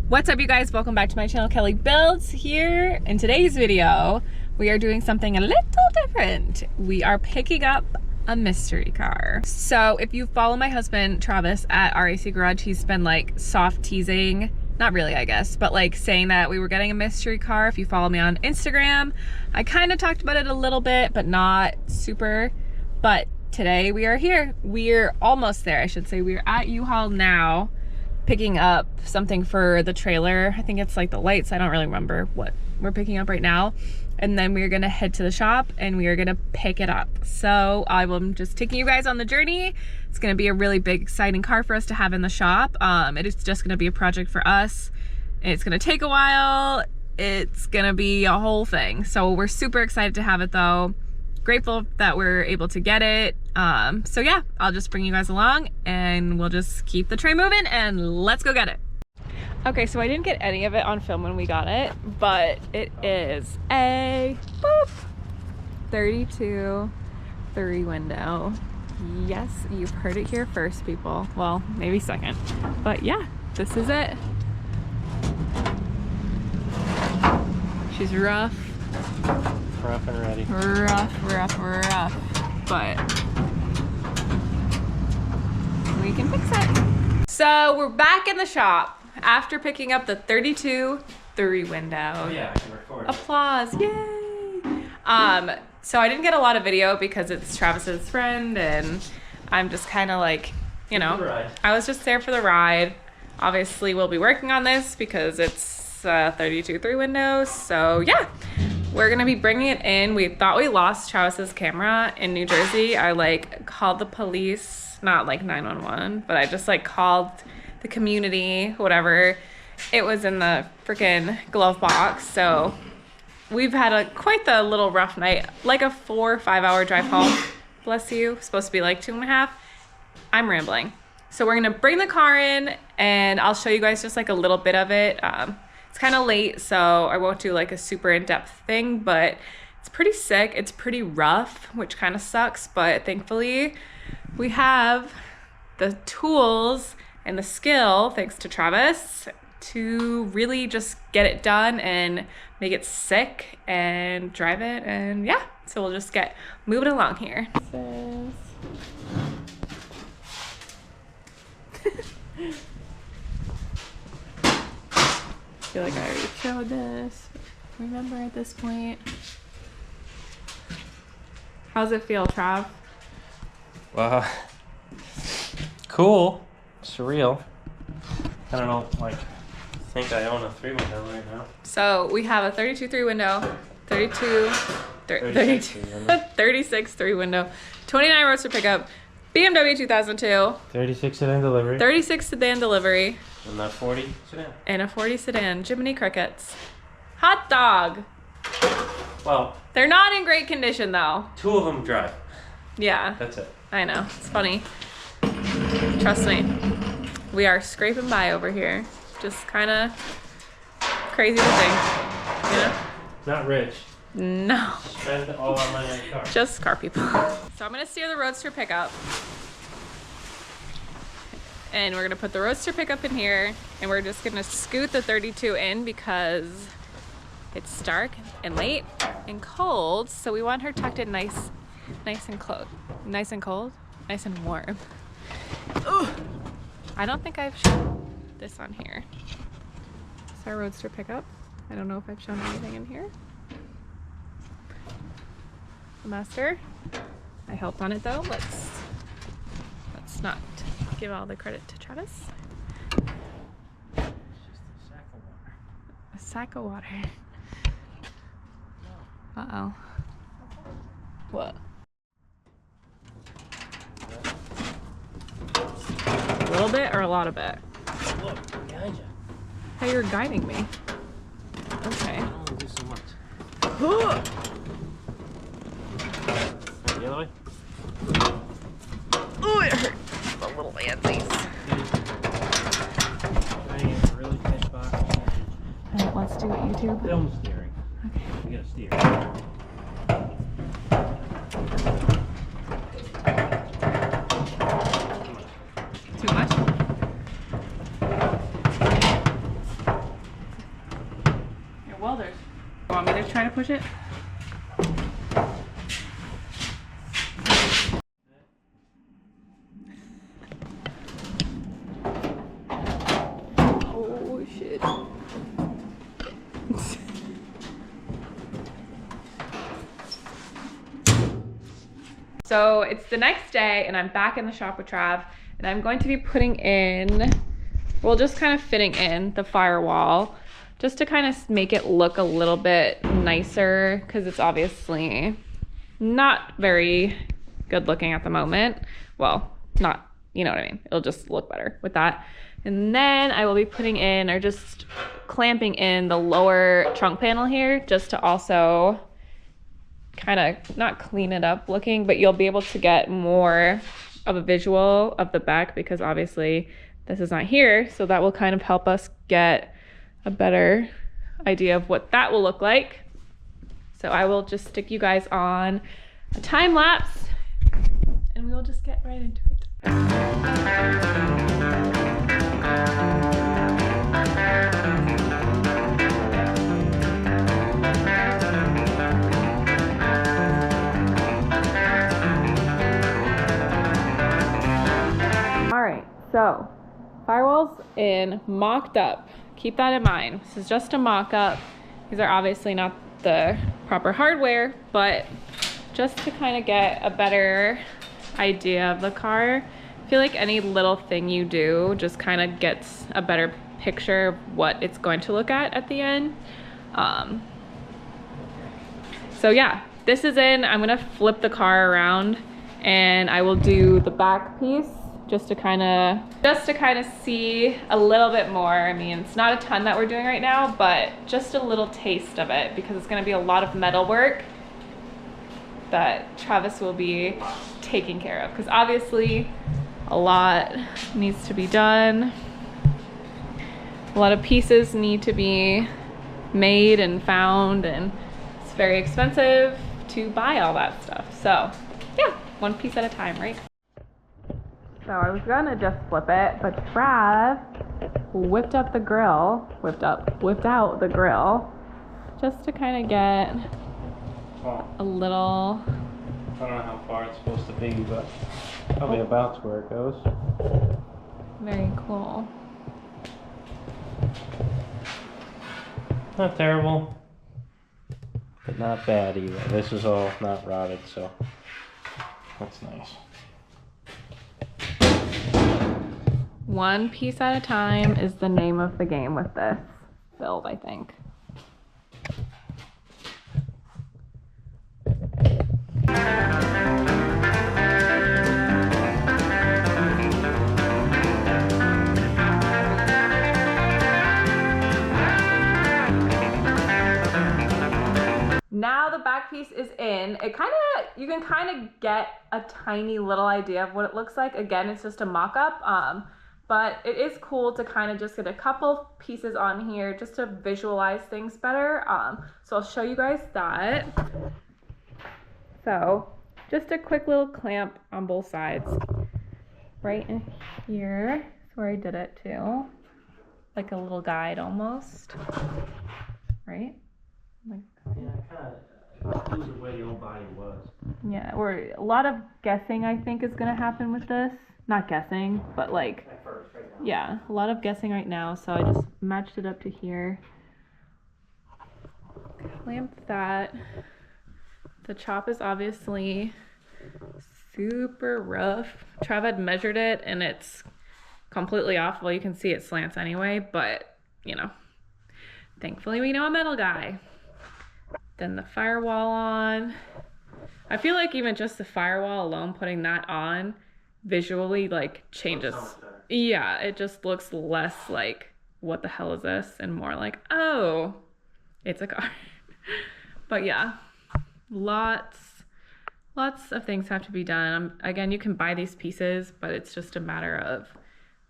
What's up, you guys? Welcome back to my channel. Kelly Builds here. In today's video, we are doing something a little different. We are picking up a mystery car. So if you follow my husband Travis at RAC Garage, he's been like soft teasing, not really I guess, but like saying that we were getting a mystery car. If you follow me on Instagram, I kind of talked about it a little bit, but not super. But today we are here. We're almost there, I should say. We're at U-Haul now, picking up something for the trailer. I think it's like the lights. I don't really remember what we're picking up right now. And then we're gonna head to the shop and we are gonna pick it up. So I'm just taking you guys on the journey. It's gonna be a really big, exciting car for us to have in the shop. It is just gonna be a project for us. It's gonna take a while. It's gonna be a whole thing. So we're super excited to have it though. Grateful that we're able to get it. So yeah, I'll just bring you guys along and we'll just keep the train moving and let's go get it. Okay, so I didn't get any of it on film when we got it, but it is a 32 3-window. Yes, you've heard it here first, people. Well, maybe second, but yeah, this is it. She's rough. Rough and ready. Rough, but we can fix it. So we're back in the shop after picking up the 32 3-window. Oh yeah, I can record. Applause, yay! So I didn't get a lot of video because it's Travis's friend and I'm just kind of like, you know, I was just there for the ride. Obviously we'll be working on this because it's 32 3-window, so yeah. We're gonna be bringing it in. We thought we lost Travis's camera in New Jersey. I like called the police, not like 911, but I just like called the community, whatever. It was in the freaking glove box. So we've had quite the little rough night, like a 4 or 5 hour drive home. Bless you, supposed to be like 2.5. I'm rambling. So we're gonna bring the car in and I'll show you guys just like a little bit of it. It's kind of late, so I won't do like a super in-depth thing, but it's pretty sick. It's pretty rough, which kind of sucks, but thankfully we have the tools and the skill, thanks to Travis, to really just get it done and make it sick and drive it, and yeah, so we'll just get moving along here. I feel like I already showed this. Remember at this point. How's it feel, Trav? Well, cool, surreal. I don't know, like, I think I own a 3-window right now. So we have a 32 3-window, 36 3-window, 29 roadster pickup, BMW 2002, 36 sedan delivery. 36 sedan delivery. And that 40 sedan. And a 40 sedan, Jiminy Crickets. Hot dog. Well, they're not in great condition though. 2 of them drive. Yeah. That's it. I know, it's funny. Trust me. We are scraping by over here. Just kind of crazy to think, you know? Not rich. No. Spend all our money on a car. Just car people. So I'm gonna steer the roadster pickup. And we're gonna put the roadster pickup in here and we're just gonna scoot the 32 in because it's dark and late and cold. So we want her tucked in nice and cold, nice and warm. Ugh. I don't think I've shown this on here. It's our roadster pickup. I don't know if I've shown anything in here. The master. I helped on it though. Let's not give all the credit to Travis. It's just a sack of water. A sack of water. Uh-oh. What? A little bit or a lot of it? Look, behind you. Hey, you're guiding me. Okay. I only do so much. The other way? Oh, it hurts. The little antsies. Really tight box. Let's do it, YouTube. Film steering. Okay. You gotta steer. Too much? welders. You want me to try to push it? Oh shit. So it's the next day and I'm back in the shop with Trav and I'm going to be putting in, well, just kind of fitting in the firewall just to kind of make it look a little bit nicer because it's obviously not very good looking at the moment. Well, not, you know what I mean? It'll just look better with that. And then I will be putting in or just clamping in the lower trunk panel here just to also kind of not clean it up looking, but you'll be able to get more of a visual of the back because obviously this is not here. So that will kind of help us get a better idea of what that will look like. So I will just stick you guys on a time lapse and we'll just get right into it. All right, so firewall's in, mocked up. Keep that in mind. This is just a mock-up. These are obviously not the proper hardware, but just to kind of get a better idea of the car. I feel like any little thing you do just kind of gets a better picture of what it's going to look at the end. So yeah, this is in. I'm gonna flip the car around and I will do the back piece just to kind of see a little bit more. I mean, it's not a ton that we're doing right now, but just a little taste of it because it's gonna be a lot of metal work that Travis will be taking care of because obviously a lot needs to be done. A lot of pieces need to be made and found and it's very expensive to buy all that stuff. So yeah, one piece at a time, right? So I was gonna just flip it, but Trav whipped out the grill just to kind of get a little. I don't know how far it's supposed to be, but probably about to where it goes. Very cool. Not terrible, but not bad either. This is all not rotted, so that's nice. One piece at a time is the name of the game with this build, I think. Now the back piece is in. You can kind of get a tiny little idea of what it looks like. Again, it's just a mock-up, but it is cool to kind of just get a couple pieces on here just to visualize things better. So I'll show you guys that. So just a quick little clamp on both sides. Right in here is where I did it too. Like a little guide almost, right? Like, yeah, kind of lose the way the old body was. Yeah, or a lot of guessing I think is gonna happen with this. Not guessing, but like, At first, right now. yeah, a lot of guessing right now. So I just matched it up to here. Clamped that. The chop is obviously super rough. Trav had measured it and it's completely off. Well, you can see it slants anyway, but you know, thankfully we know a metal guy. Then the firewall on. I feel like even just the firewall alone, putting that on visually like changes. Yeah, it just looks less like what the hell is this and more like, oh, it's a car. But yeah, lots of things have to be done. Again, you can buy these pieces, but it's just a matter of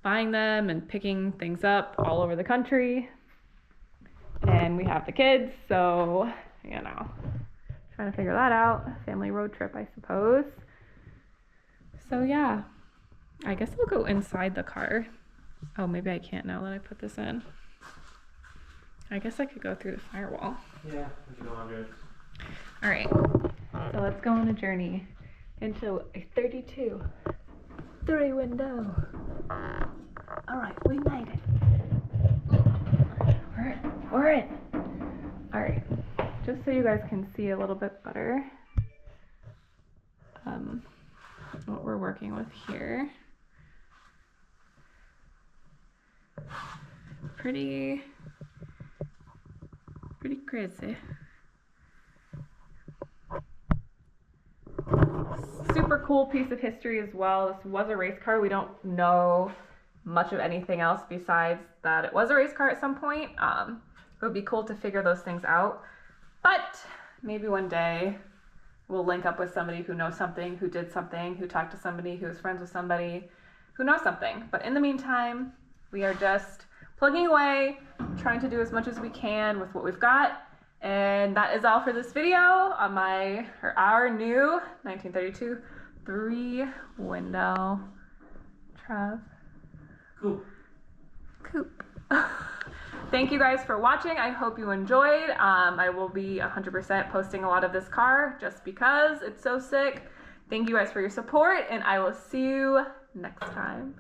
buying them and picking things up all over the country. And we have the kids, so you know, trying to figure that out. Family road trip, I suppose. So yeah, I guess I'll go inside the car. Oh, maybe I can't now that I put this in. I guess I could go through the firewall. Yeah, we can go under it. All right, so let's go on a journey into a 32 3-window. All right, we made it. We're in. All right, just so you guys can see a little bit better what we're working with here. Pretty crazy. Super cool piece of history as well. This was a race car. We don't know much of anything else besides that it was a race car at some point. It would be cool to figure those things out. But maybe one day we'll link up with somebody who knows something, who did something, who talked to somebody, who is friends with somebody, who knows something. But in the meantime, we are just plugging away, trying to do as much as we can with what we've got. And that is all for this video on our new 1932 3-window Trav coupe. Thank you guys for watching. I hope you enjoyed. I will be 100% posting a lot of this car just because it's so sick. Thank you guys for your support, and I will see you next time.